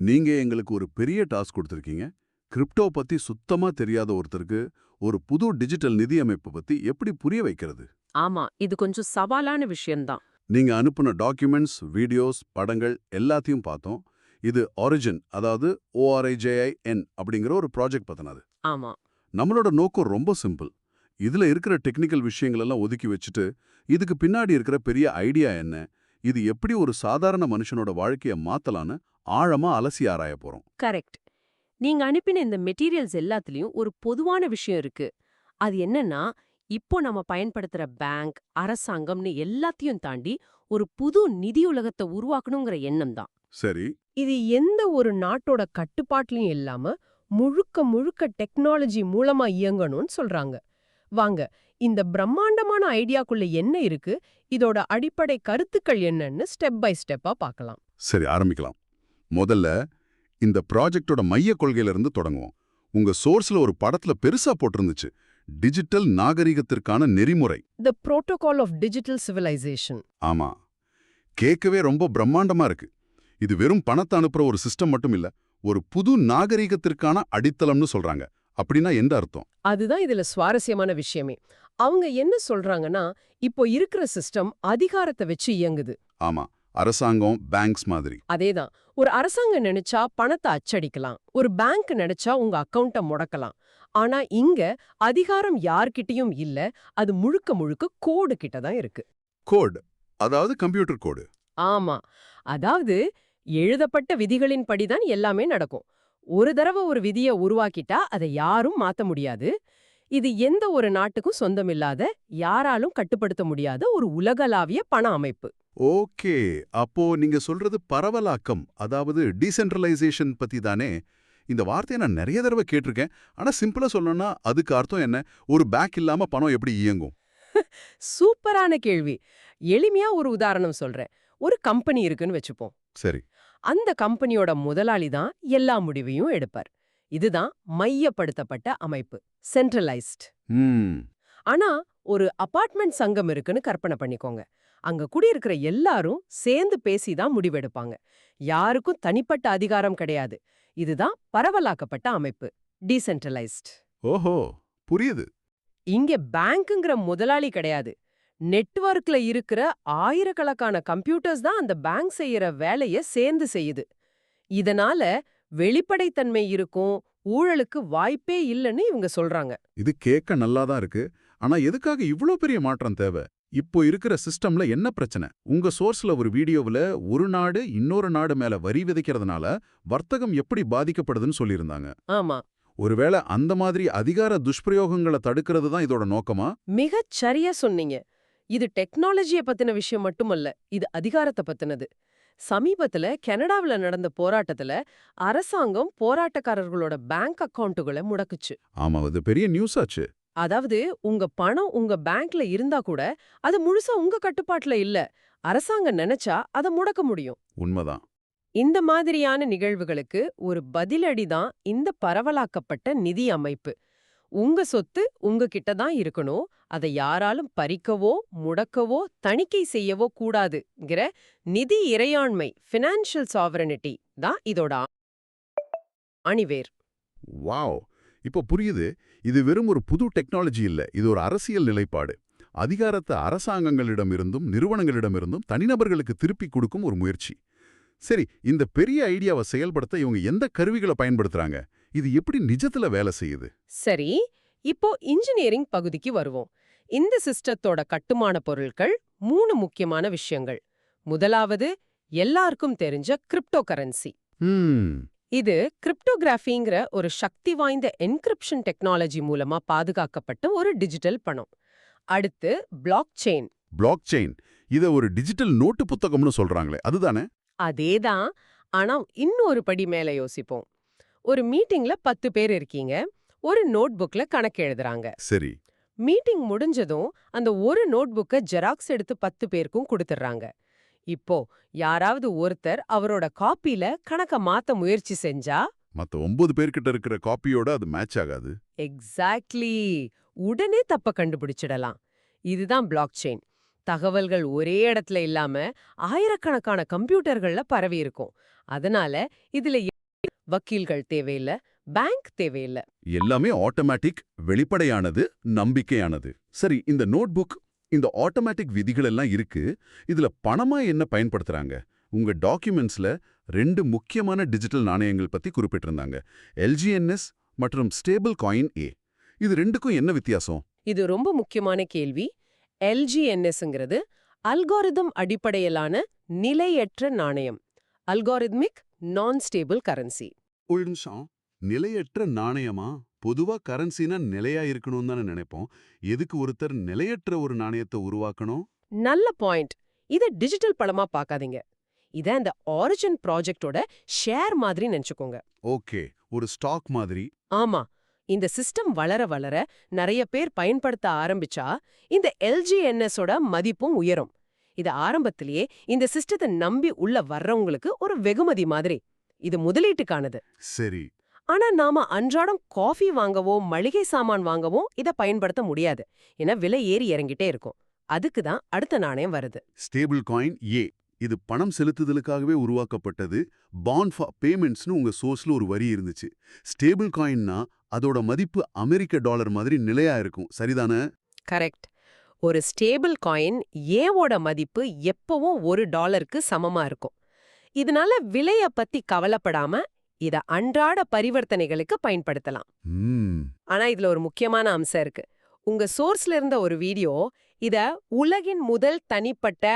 நீங்க எங்களுக்கு ஒரு பெரிய டாஸ்க் கொடுத்திருக்கீங்க. கிரிப்டோ பத்தி சுத்தமா தெரியாத ஒருத்தருக்கு ஒரு புது டிஜிட்டல் நிதி அமைப்பு பத்தி எப்படி புரிய வைக்கிறது? ஆமா, இது கொஞ்சம் சவாலான விஷயம்தான். நீங்க அனுப்புன டாக்குமெண்ட்ஸ், வீடியோஸ், படங்கள் எல்லாத்தையும் பார்த்தோம். இது ஆரிஜின், அதாவது ORIJIN அப்படிங்கிற ஒரு ப்ராஜெக்ட் பத்தினது. ஆமா. நம்மளோட நோக்கம் ரொம்ப சிம்பிள். இதுல இருக்கிற டெக்னிக்கல் விஷயங்கள் எல்லாம் ஒதுக்கி வச்சுட்டு, இதுக்கு பின்னாடி இருக்கிற பெரிய ஐடியா என்ன? இது எப்படி ஒரு சாதாரண மனுஷனோட வாழ்க்கைய மாத்தலான்னு ஆழமா அலசி ஆராய போறோம். கரெக்ட். நீங்க அனுப்பின இந்த மெட்டீரியல்ஸ் எல்லாத்துலயும் ஒரு பொதுவான விஷயம் இருக்கு. அது என்னன்னா, இப்போ நம்ம பயன்படுத்துற பேங்க், அரசாங்கம்னு எல்லாத்தையும் தாண்டி ஒரு புது நிதி உலகத்தை உருவாக்கணுங்கிற எண்ணம் தான். சரி. இது எந்த ஒரு நாட்டோட கட்டுப்பாட்டுலயும் இல்லாம முழுக்க முழுக்க டெக்னாலஜி மூலமா இயங்கணும்னு சொல்றாங்க. வாங்க, இந்த பிரம்மாண்டமான ஐடியாக்குள்ள என்ன இருக்கு, இதோட அடிப்படை கருத்துக்கள் என்னன்னு ஸ்டெப் பை ஸ்டெப்பா பார்க்கலாம். சரி, ஆரம்பிக்கலாம். முதல்ல இந்த ப்ராஜெக்டோட மைய கொள்கையிலிருந்து தொடங்குவோம். உங்க சோர்ஸ்ல ஒரு படத்துல பெருசா போட்டிருந்துச்சு, டிஜிட்டல் நாகரிகத்திற்கான நெறிமுறை. தி புரோட்டோகால் ஆஃப் டிஜிட்டல் சிவிலைசேஷன். ஆமா, கேட்கவே ரொம்ப பிரம்மாண்டமா இருக்கு. இது வெறும் பணத்தை அனுப்புற ஒரு சிஸ்டம் மட்டும் இல்ல, ஒரு புது நாகரிகத்திற்கான அடித்தளம்னு சொல்றாங்க. அப்படின்னா என்ன அர்த்தம்? அதுதான் இதுல சுவாரஸ்யமான விஷயமே. அவங்க என்ன சொல்றாங்கன்னா, இப்போ இருக்கிற சிஸ்டம் அதிகாரத்தை வச்சு இயங்குது. ஆமா, அரசாங்கம், பேங்க்ஸ் மாதிரி. அதேதான். ஒரு அரசாங்கம் நினைச்சா பணத்தை அச்சடிக்கலாம், ஒரு பேங்க் நினைச்சா உங்க அக்கவுண்ட முடக்கலாம். ஆனா இங்க அதிகாரம் யார்கிட்டயும் இல்ல, அது முழுக்க முழுக்க கோடு கிட்ட தான் இருக்கு. கோட், அதாவது கம்ப்யூட்டர் கோடு. ஆமா, அதாவது எழுதப்பட்ட விதிகளின் படிதான் எல்லாமே நடக்கும். ஒரு தடவை ஒரு விதிய உருவாக்கிட்டா அதை யாரும் மாத்த முடியாது. இது எந்த ஒரு நாட்டுக்கும் சொந்தமில்லாத, யாராலும் கட்டுப்படுத்த முடியாத ஒரு உலகளாவிய பண அமைப்பு. ஓகே, அப்போ நீங்க சொல்றது பரவலாக்கம், அதாவது டீசென்ட்ரலைசேஷன் பத்தி தானே? இந்த வார்த்தையை நான் நிறைய தடவை கேட்டிருக்கேன். ஆனா சிம்பிளா சொல்லணும்னா அதுக்கு அர்த்தம் என்ன? ஒரு பேங்க் இல்லாம பணம் எப்படி இயங்கும்? சூப்பரான கேள்வி. எளிமையா ஒரு உதாரணம் சொல்றேன். ஒரு கம்பெனி இருக்குன்னு வச்சுப்போம். சரி. அந்த கம்பெனியோட முதலாளி தான் எல்லா முடிவையும் எடுப்பார். இதுதான் மையப்படுத்தப்பட்ட அமைப்பு, சென்ட்ரலைஸ்ட். ம். ஆனா ஒரு அபார்ட்மெண்ட் சங்கம் இருக்குன்னு கற்பனை பண்ணிக்கோங்க. அங்க குடியிருக்கிற எல்லாரும் சேர்ந்து பேசிதான் முடிவெடுப்பாங்க. யாருக்கும் தனிப்பட்ட அதிகாரம் கிடையாது. இதுதான் பரவலாக்கப்பட்ட அமைப்பு, டீசென்ட்ரலைஸ்ட். ஓஹோ, புரியுது. இங்க பேங்க்ங்கிற முதலாளி கிடையாது. நெட்வொர்க்ல இருக்கிற ஆயிரக்கணக்கான கம்ப்யூட்டர்ஸ் தான் அந்த பேங்க் செய்யற வேலைய சேர்ந்து செய்யுது. இதனால வெளிப்படைத்தன்மை இருக்கும், ஊழலுக்கு வாய்ப்பே இல்லைன்னு இவங்க சொல்றாங்க. இது கேட்க நல்லாதான் இருக்கு. ஆனா எதுக்காக இவ்ளோ பெரிய மாற்றம் தேவை? இப்போ இருக்கிற சிஸ்டம்ல என்ன பிரச்சனை? உங்க சோர்ஸ்ல ஒரு வீடியோவுல ஒரு நாடு இன்னொரு நாடு மேல வரி விதிக்கிறதுனால வர்த்தகம் எப்படி பாதிக்கப்படுதுன்னு சொல்லியிருந்தாங்க. ஆமா, ஒருவேளை அந்த மாதிரி அதிகார துஷ்பிரயோகங்களை தடுக்கிறது தான் இதோட நோக்கமா? மிகச் சரியா சொன்னீங்க. இது டெக்னாலஜிய பத்தின விஷயம் மட்டுமல்ல, இது அதிகாரத்தை பத்தினது. சமீபத்துல கனடாவுல நடந்த போராட்டத்துல அரசாங்கம் போராட்டக்காரர்களோட பேங்க் அக்கவுண்ட்டுகளை முடக்குச்சு. ஆமா, அது பெரிய நியூஸ் ஆச்சு. அதாவது உங்க பணம் உங்க பேங்க்ல இருந்தா கூட அது முழுசா உங்க கட்டுப்பாட்டுல இல்ல. அரசாங்கம் நினைச்சா அதை முடக்க முடியும். உண்மைதான். இந்த மாதிரியான நிகழ்வுகளுக்கு ஒரு பதிலடி தான் இந்த பரவலாக்கப்பட்ட நிதி அமைப்பு. உங்க சொத்து உங்ககிட்ட தான் இருக்கணும், அதை யாராலும் பறிக்கவோ முடக்கவோ தணிக்கை செய்யவோ கூடாதுங்கிற நிதி இறையாண்மை, ஃபினான்ஷியல் சாவரனிட்டி தான் இதோட அணிவேர். வாவ், இப்போ புரியுது. இது வெறும் ஒரு புது டெக்னாலஜி இல்ல, இது ஒரு அரசியல் நிலைப்பாடு. அதிகாரத்தை அரசாங்கங்களிடமிருந்தும் நிறுவனங்களிடமிருந்தும் தனிநபர்களுக்கு திருப்பி கொடுக்கும் ஒரு முயற்சி. சரி, இந்த பெரிய ஐடியாவை செயல்படுத்த இவங்க எந்த கருவிகளை பயன்படுத்துறாங்க? இது எப்படி நிஜத்துல வேலை செய்யுது? சரி, இப்போ இன்ஜினியரிங் பகுதிக்கு வருவோம். இந்த சிஸ்டத்தோட கட்டுமான பொருட்கள் 3 முக்கியமான விஷயங்கள். முதலாவது, எல்லாருக்கும் தெரிஞ்ச கிரிப்டோ கரன்சி. ம். இது கிரிப்டோகிராஃபிங்கிற ஒரு சக்தி வாய்ந்த என்கிரிப்ஷன் டெக்னாலஜி மூலமா பாதுகாக்கப்பட்ட ஒரு டிஜிட்டல் பணம். அடுத்து பிளாக் செயின். பிளாக் செயின், இதை ஒரு டிஜிட்டல் நோட்டு புத்தகம்னு சொல்றாங்களே, அதுதானே? அதேதான். ஆனா இன்னொரு படி மேல யோசிப்போம். ஒரு மீட்டிங்ல 10 பேர் இருக்கீங்க. ஒரு நோட் புக்ல கணக்கு எழுதுறாங்க. சரி. மீட்டிங் முடிஞ்சதும் அந்த ஒரு நோட் புக்கை ஜெராக்ஸ் எடுத்து 10 பேருக்கும் கொடுத்துடுறாங்க. இப்போ யாராவது ஒருத்தர் அவரோட காப்பில கணக்க மாத்த முயற்சி செஞ்சா மத்த 9 பேர்கிட்ட இருக்கிற காப்பியோட அது மேட்ச் ஆகாது. எக்ஸாக்ட்லி, உடனே தப்ப கண்டுபிடிச்சிடலாம். இதுதான் பிளாக் செயின். தகவல்கள் ஒரே இடத்துல இல்லாம ஆயிரக்கணக்கான கம்ப்யூட்டர்கள்ல பரவி இருக்கும். அதனால இதுல வக்கீல்கள் தேவையில்ல, பேங்க் தேவையில்ல. எல்லாமே ஆட்டோமேட்டிக், வெளிப்படையானது, நம்பிக்கையானது. சரி, இந்த நோட்புக், இந்த ஆட்டோமேட்டிக் விதிகள் எல்லாம் இருக்கு. இதுல பணமா என்ன பயன்படுத்துறாங்க? உங்க டாக்குமெண்ட்ஸ்ல 2 முக்கியமான டிஜிட்டல் நாணயங்கள் பத்தி குறிப்பிட்டிருந்தாங்க. LGNS மற்றும் ஸ்டேபிள் காயின் ஏ. இது ரெண்டுக்கும் என்ன வித்தியாசம்? இது ரொம்ப முக்கியமான கேள்வி. LGNSங்கிறது அல்காரிதம் அடிப்படையிலான நிலையற்ற நாணயம். அல்காரித்மிக் நான் ஸ்டேபிள் கரன்சி. ஒரு நிமிஷம். நிலையற்ற நாணயமா? பொதுவா கரன்சினா நிலையா இருக்கணும்னு தானே நினைப்போம். எதுக்கு ஒருத்தர் நிலையற்ற ஒரு நாணயத்தை உருவாக்கணும்? நல்ல பாயிண்ட். இத டிஜிட்டல் பணமா பார்க்காதீங்க. இத அந்த ஆரிஜின் ப்ராஜெக்டோட ஷேர் மாதிரி நினைச்சுக்கோங்க. ஓகே, ஒரு ஸ்டாக் மாதிரி. ஆமா, இந்த சிஸ்டம் வளர வளர நிறைய பேர் பயன்படுத்த ஆரம்பிச்சா இந்த LGNSஓட மதிப்பும் உயரும். இது ஆரம்பத்திலேயே இந்த சிஸ்டத்தை நம்பி உள்ள வர்றவங்களுக்கு ஒரு வெகுமதி மாதிரி. இது முதலீட்டுக்கானது. சரி. ஆனா நாம அன்றாடம் காஃபி வாங்கவோ மளிகை சாமான் வாங்கவோ இத பயன்படுத்த முடியாது. ஏன்னா விலை ஏறி இறங்கிட்டே இருக்கும். அதுக்கு தான் அடுத்த நாணயம் வருது. ஸ்டேபிள் காயின் ஏ. இது பணம் செலுத்துதலுக்காகவே உருவாக்கப்பட்டது. பாண்ட் ஃபார் பேமெண்ட்ஸ்னு உங்க சோர்ஸ்ல ஒரு வரி இருந்துச்சு. ஸ்டேபிள் காயின்னா அதோட மதிப்பு அமெரிக்க டாலர் மாதிரி நிலையா இருக்கும், சரிதானே? கரெக்ட். ஒரு ஸ்டேபிள் காயின் ஏவோட மதிப்பு எப்பவும் $1க்கு சமமா இருக்கும். இதனால விலைய பத்தி கவலைப்படாம இத அன்றாட பரிவர்த்தனைகளுக்கு பயன்படுத்தலாம். ஆனா இதுல ஒரு முக்கியமான அம்சம் இருக்கு. உங்க சோர்ஸ்ல இருந்த ஒரு வீடியோ இத உலகின் முதல் தனிப்பட்ட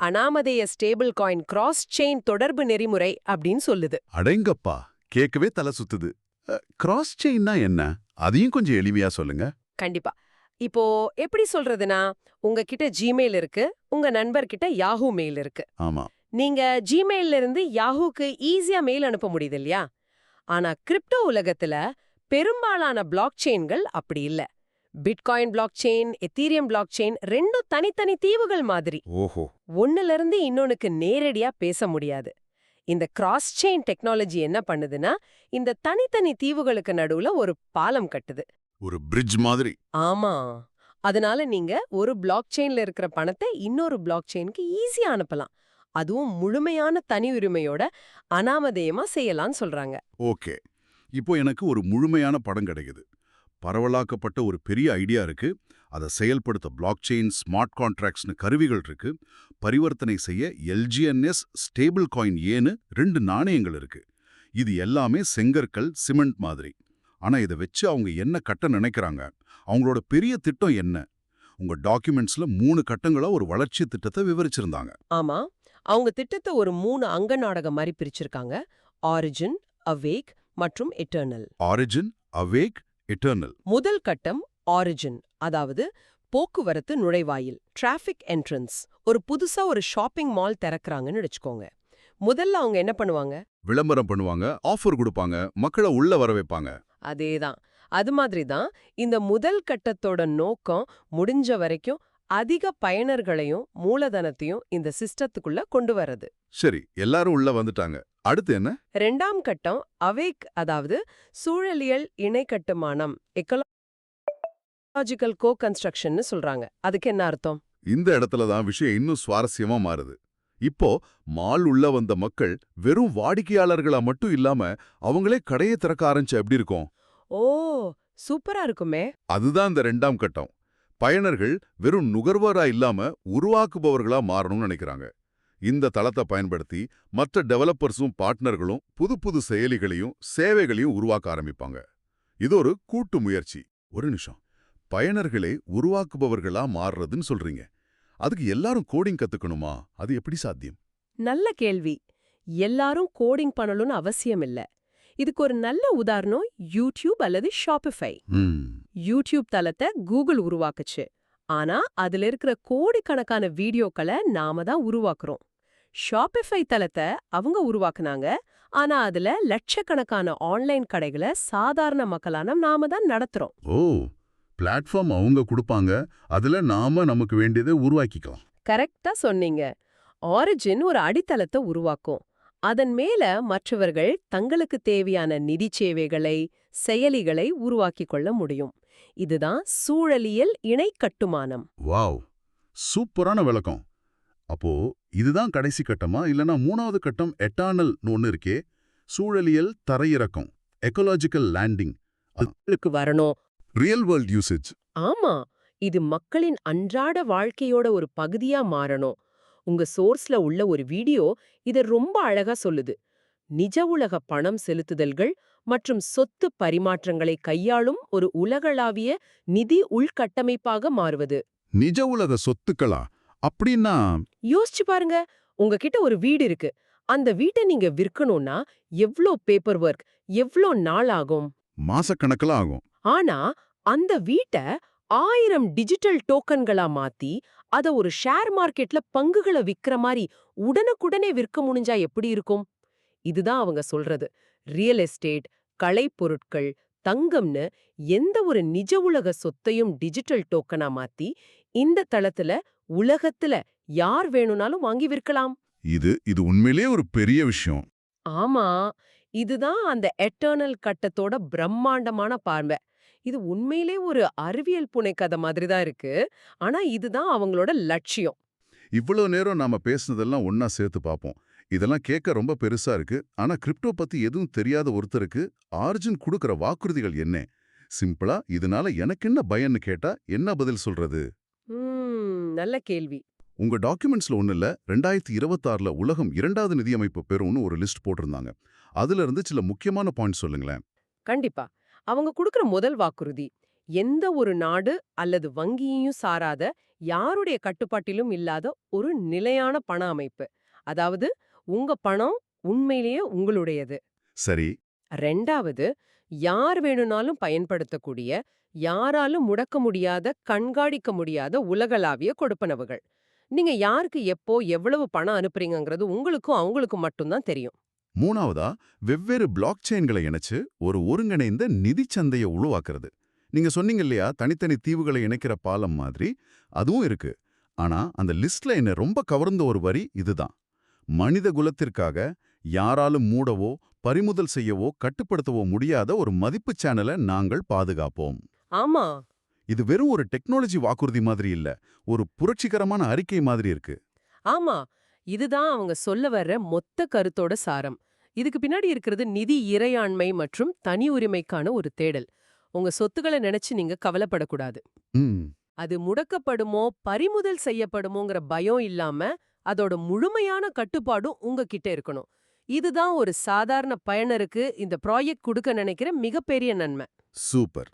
அனாமதேய ஸ்டேபிள் காயின் கிராஸ் செயின் தொடர்பு நெறிமுறை அப்படின்னு சொல்லுது. அடேங்கப்பா, கேட்கவே தலை சுத்துது. கிராஸ் செயின்னா என்ன? அதையும் கொஞ்சம் எளிமையா சொல்லுங்க. கண்டிப்பா. இப்போ எப்படி சொல்றதுனா, உங்ககிட்ட ஜிமெயில் இருக்கு, உங்க நண்பர்கிட்ட யாஹூ மெயில் இருக்கு. ஆமா. நீங்க ஜிமெயில்ல இருந்து யாஹூக்கு ஈஸியா மெயில் அனுப்ப முடியுது இல்லையா? ஆனா கிரிப்டோ உலகத்துல பெரும்பாலான பிளாக் செயின்கள் அப்படி இல்ல. Bitcoin block chain, Ethereum block chain ரெண்டும் தனித்தனி தீவுகள் மாதிரி. ஓஹோ. ஒண்ணுல இருந்து இன்னொன்னுக்கு நேரடியா பேச முடியாது. இந்த கிராஸ் செயின் டெக்னாலஜி என்ன பண்ணுதுன்னா, இந்த தனித்தனி தீவுகளுக்கு நடுவுல ஒரு பாலம் கட்டுது. ஒரு பிரிட்ஜ் மாதிரி. ஆமா. அதனால நீங்க ஒரு பிளாக் செயின்ல இருக்கிற பணத்தை இன்னொரு பிளாக் செயினுக்கு ஈஸியா அனுப்பலாம். அதுவும் முழுமையான தனி உரிமையோட அனாமதேயமா செய்யலாம்னு சொல்றாங்க. ஓகே, இப்போ எனக்கு ஒரு முழுமையான படம் கிடைக்குது. பரவலாக்கப்பட்ட ஒரு பெரிய ஐடியா இருக்கு. அதை செயல்படுத்த பிளாக் செயின், ஸ்மார்ட் கான்ட்ராக்ட்ஸ்னு கருவிகள் இருக்கு. பரிவர்த்தனை செய்ய LGNS, ஸ்டேபிள் காயின் ஏன்னு 2 நாணயங்கள் இருக்கு. இது எல்லாமே செங்கற்கள், சிமெண்ட் மாதிரி. ஆனா இதை வச்சு அவங்க என்ன கட்ட நினைக்கிறாங்க? அவங்களோட பெரிய திட்டம் என்ன? உங்க டாக்குமெண்ட்ஸ்ல 3 கட்டங்களா ஒரு வளர்ச்சி திட்டத்தை விவரிச்சிருந்தாங்க. ஆமா, அவங்க திட்டத்தை ஒரு 3 அங்க நாடகம் மாதிரி பிரிச்சிருக்காங்க. ஆரிஜின், அவேக் மற்றும் எட்டர்னல். Origin, awake, eternal. முதல் கட்டம் ஆரிஜின், அதாவது போக்குவரத்து நுழைவாயில், டிராஃபிக் என்ட்ரன்ஸ். ஒரு புதுசா ஒரு ஷாப்பிங் மால் திறக்கறாங்கன்னு வச்சுக்கோங்க. முதல்ல அவங்க என்ன பண்ணுவாங்க? விளம்பரம் பண்ணுவாங்க, ஆஃபர் கொடுப்பாங்க, மக்களை உள்ள வர வைப்பாங்க. அதேதான். அது மாதிரி தான் இந்த முதல் கட்டத்தோட நோக்கம் முடிஞ்ச வரைக்கும் அதிக பயனர்களையும் மூலதனத்தையும் இந்த சிஸ்டத்துக்குள்ள கொண்டு வரது. சரி, எல்லாரும் உள்ள வந்துட்டாங்க. அடுத்து என்ன? 2ஆம் கட்டம் அவேக், அதாவது சூழலியல் இணை கட்டுமானம், எக்கலாஜிக்கல் கோ கன்ஸ்ட்ரக்ஷன் சொல்றாங்க. அதுக்கு என்ன அர்த்தம்? இந்த இடத்துல தான் விஷயம் இன்னும் சுவாரஸ்யமா மாறுது. இப்போ மால் உள்ள வந்த மக்கள் வெறும் வாடிக்கையாளர்களா மட்டும் இல்லாம அவங்களே கடையை திறக்க ஆரம்பிச்சா எப்படி இருக்கும்? ஓ, சூப்பரா இருக்குமே. அதுதான் இந்த 2ஆம் கட்டம். பயனர்கள் வெறும் நுகர்வோரா இல்லாம உருவாக்குபவர்களா மாறணும்னு நினைக்கிறாங்க. இந்த தளத்தை பயன்படுத்தி மற்ற டெவலப்பர்ஸும் பார்ட்னர்களும் புது புது செயலிகளையும் சேவைகளையும் உருவாக்க ஆரம்பிப்பாங்க. இது ஒரு கூட்டு முயற்சி. ஒரு நிமிஷம். பயனர்களே உருவாக்குபவர்களா மாறுறதுன்னு சொல்றீங்க. அதுக்கு எல்லாரும் கோடிங் கத்துக்கணுமா? அது எப்படி சாத்தியம்? நல்ல கேள்வி. எல்லாரும் கோடிங் பண்ணணும்னு அவசியம் இல்ல. இதுக்கு ஒரு நல்ல உதாரணம் யூடியூப் அல்லது ஷாப்பிஃபை. யூடியூப் தளத்தை கூகுள் உருவாக்குச்சு. ஆனா அதுல இருக்கிற கோடிக்கணக்கான வீடியோக்களை நாம தான் உருவாக்குறோம். ஷாப்பிஃபை தளத்தை அவங்க உருவாக்குனாங்க. ஆனா அதுல லட்சக்கணக்கான ஆன்லைன் கடைகளை சாதாரண மக்களான நாம தான் நடத்துறோம். ஓ, பிளாட்ஃபார்ம் அவங்க கொடுப்பாங்க, அதுல நாம நமக்கு வேண்டியதை உருவாக்கிக்கலாம். கரெக்டா சொன்னீங்க. ஆரிஜின் ஒரு அடித்தளத்தை உருவாக்கும். அதன் மேல மற்றவர்கள் தங்களுக்கு தேவையான நிதி சேவைகளை, செயலிகளை உருவாக்கிக் கொள்ள முடியும். இதுதான் சூழலியல் இணை கட்டுமானம். வாவ், சூப்பரான விளக்கம். அப்போ இதுதான் கடைசி கட்டமா, இல்லனா 3வது கட்டம் எட்டர்னல் ஒன்னு இருக்கே, சூழலியல் தரையிறக்கம், எக்கோலாஜிக்கல் லேண்டிங், வரணும். Real world usage. ஆமா, இது மக்களின் அன்றாட வாழ்க்கையோட ஒரு பகுதியா மாறணும். உங்க சோர்ஸ்ல உள்ள ஒரு வீடியோ இத ரொம்ப அழகா சொல்லுது. நிஜ உலக பணம் செலுத்துதல்கள் மற்றும் சொத்து பரிமாற்றங்களை கையாளும் ஒரு உலகளாவிய நிதி உள்கட்டமைப்பாக மாறுவது. நிஜ உலக சொத்துக்களா? அப்படின்னா யோசிச்சு பாருங்க, உங்ககிட்ட ஒரு வீடு இருக்கு. அந்த வீட்டை நீங்க விற்கணும்னா எவ்ளோ பேப்பர் ஒர்க், எவ்ளோ நாள் ஆகும்? மாசக்கணக்கில் ஆகும். ஆனா அந்த வீட்ட 1000 டிஜிட்டல் டோக்கன்களா மாத்தி அத ஒரு ஷேர் மார்க்கெட்ல பங்குகளை விக்கிற மாதிரி உடனுக்குடனே விற்க முடிஞ்சா எப்படி இருக்கும்? இதுதான் அவங்க சொல்றது. ரியல் எஸ்டேட், கலைப்பொருட்கள், தங்கம்னு எந்த ஒரு நிஜ உலக சொத்தையும் டிஜிட்டல் டோக்கனா மாத்தி இந்த தளத்துல உலகத்துல யார் வேணும்னாலும் வாங்கி விற்கலாம். இது உண்மையிலேயே ஒரு பெரிய விஷயம். ஆமா, இதுதான் அந்த எட்டர்னல் கட்டத்தோட பிரம்மாண்டமான பார்வை. இது உண்மையிலே ஒரு அறிவியல் புனைக்கதை மாதிரி தான் இருக்கு. ஆனா இதுதான் அவங்களோட லட்சியம். இவ்வளவு நேரம் நாம பேசுனதெல்லாம் ஒண்ணா சேர்த்து பார்ப்போம். இதெல்லாம் கேட்க ரொம்ப பெருசா இருக்கு. ஆனா கிரிப்டோ பத்தி எதுவும் தெரியாத ஒருத்தருக்கு ஆர்ஜுன் கொடுக்கிற வாக்குறுதிகள் என்ன? சிம்பிளா இதனால எனக்கு என்ன பயன்னு கேட்டா என்ன பதில் சொல்றது? நல்ல கேள்வி. உங்க டாக்குமெண்ட்ஸ்ல ஒண்ணு இல்ல, 2026ல உலகம் 2வது நிதியமைப்பு பெறும்னு ஒரு லிஸ்ட் போட்டிருந்தாங்க. அதுல இருந்து சில முக்கியமான பாயிண்ட் சொல்லுங்களேன். கண்டிப்பா. அவங்க குடுக்கிற முதல் வாக்குறுதி, எந்த ஒரு நாடு அல்லது வங்கியையும் சாராத, யாருடைய கட்டுப்பாட்டிலும் இல்லாத ஒரு நிலையான பண அமைப்பு. அதாவது, உங்க பணம் உண்மையிலேயே உங்களுடையது. சரி. 2வது, யார் வேணும்னாலும் பயன்படுத்தக்கூடிய, யாராலும் முடக்க முடியாத, கண்காணிக்க முடியாத உலகளாவிய கொடுப்பனவுகள். நீங்க யாருக்கு எப்போ எவ்வளவு பணம் அனுப்புறீங்கங்கிறது உங்களுக்கும் அவங்களுக்கும் மட்டும்தான் தெரியும். 3வதா வெவ்வேறு பிளாக் செயின்களை இணைச்சு ஒரு ஒருங்கிணைந்த நிதிச் சந்தையை உருவாக்குறது. நீங்க சொன்னீங்க இல்லையா, தனித்தனி தீவுகளை இணைக்கிற பாலம் மாதிரி அதுவும் இருக்கு. ஆனா அந்த லிஸ்ட்ல என்ன ரொம்ப கவர்ந்த ஒரு வரி இதுதான். மனித குலத்திற்காக யாராலும் மூடவோ பறிமுதல் செய்யவோ கட்டுப்படுத்தவோ முடியாத ஒரு மதிப்பு சேனலை நாங்கள் பாதுகாப்போம். ஆமா. இது வெறும் ஒரு டெக்னாலஜி வாக்குறுதி மாதிரி இல்ல, ஒரு புரட்சிகரமான அறிக்கை மாதிரி இருக்கு. ஆமா, இதுதான் அவங்க சொல்ல வர்ற மொத்த கருத்தோட சாரம். இதுக்கு பின்னாடி இருக்கிறது நிதி இறையாண்மை மற்றும் தனி உரிமைக்கான ஒரு தேடல். உங்க சொத்துக்களை நினைச்சு நீங்க கவலைப்படக்கூடாது. ம். அது முடக்கப்படுமோ பறிமுதல் செய்யப்படுமோங்கிற பயம் இல்லாம அதோட முழுமையான கட்டுப்பாடும் உங்ககிட்ட இருக்கணும். இதுதான் ஒரு சாதாரண பயனருக்கு இந்த ப்ராஜெக்ட் கொடுக்க நினைக்கிற மிகப்பெரிய நன்மை. சூப்பர்.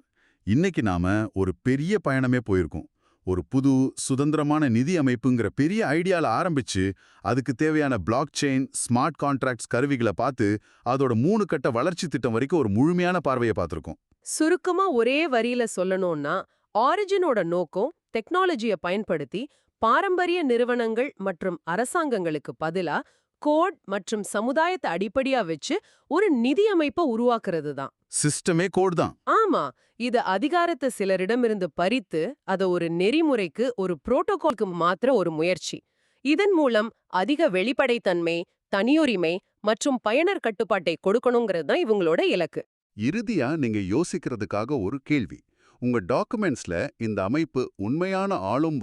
இன்னைக்கு நாம ஒரு பெரிய பயணமே போயிருக்கோம். ஒரு புது சுதந்திரமான நிதி அமைப்புங்கிற பெரிய ஐடியால ஆரம்பிச்சு அதுக்கு தேவையான பிளாக் செயின், ஸ்மார்ட் கான்ட்ராக்ட்ஸ் கருவிகளை பார்த்து அதோட 3 கட்ட வளர்ச்சி திட்டம் வரைக்கும் ஒரு முழுமையான பார்வையை பார்த்திருக்கோம். சுருக்கமா ஒரே வரியில சொல்லணும்னா, ஆரிஜினோட நோக்கம் டெக்னாலஜிய பயன்படுத்தி பாரம்பரிய நிறுவனங்கள் மற்றும் அரசாங்கங்களுக்கு பதிலா கோட் மற்றும் சமுதாயத்தை அடிப்படையா வச்சு ஒரு நிதி அமைப்பை உருவாக்குறது தான். சிஸ்டமே கோட் தான். ஆமா, இது அதிகாரத்தை சிலரிடமிருந்து பறித்து அத ஒரு நெறிமுறைக்கு, ஒரு புரோட்டோகாலுக்கு மாத்திர ஒரு முயற்சி. இதன் மூலம் அதிக வெளிப்படைத்தன்மை, தனியுரிமை மற்றும் பயனர் கட்டுப்பாட்டை கொடுக்கணுங்கிறது தான் இவங்களோட இலக்கு. இறுதியா நீங்க யோசிக்கிறதுக்காக ஒரு கேள்வி. உங்க டாக்குமெண்ட்ஸ்ல இந்த அமைப்பு உண்மையான ஆளும்